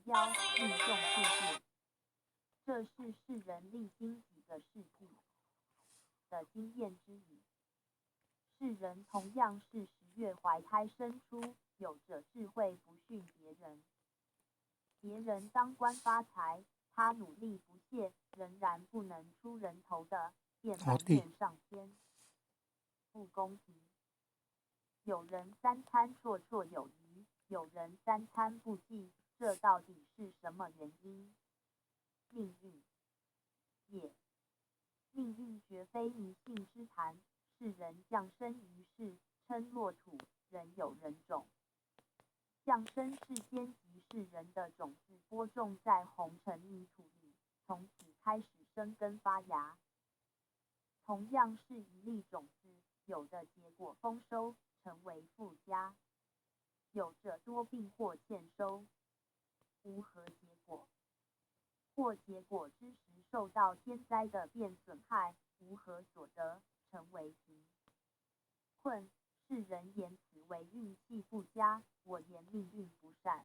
标，命中注定。这是世人历经几个世纪的经验之语。世人同样是10月怀胎生出，有着智慧不逊别人。别人当官发财，他努力不懈，仍然不能出人头的，便埋怨上天不公平。有人3餐绰绰有余，有人3餐不济，这到底是什么原因？命运也。命运绝非迷信之谈，是人降生于世，称若土，人有人种。降生世间即是人的种子播种在红尘泥土里，从此开始生根发芽。同样是一粒种子，有的结果丰收，成为富家；有着多病或欠收，无何结果；或结果之时受到天灾的变损害，无何所得，成为贫困。世人言此为运气不佳，我言命运不善。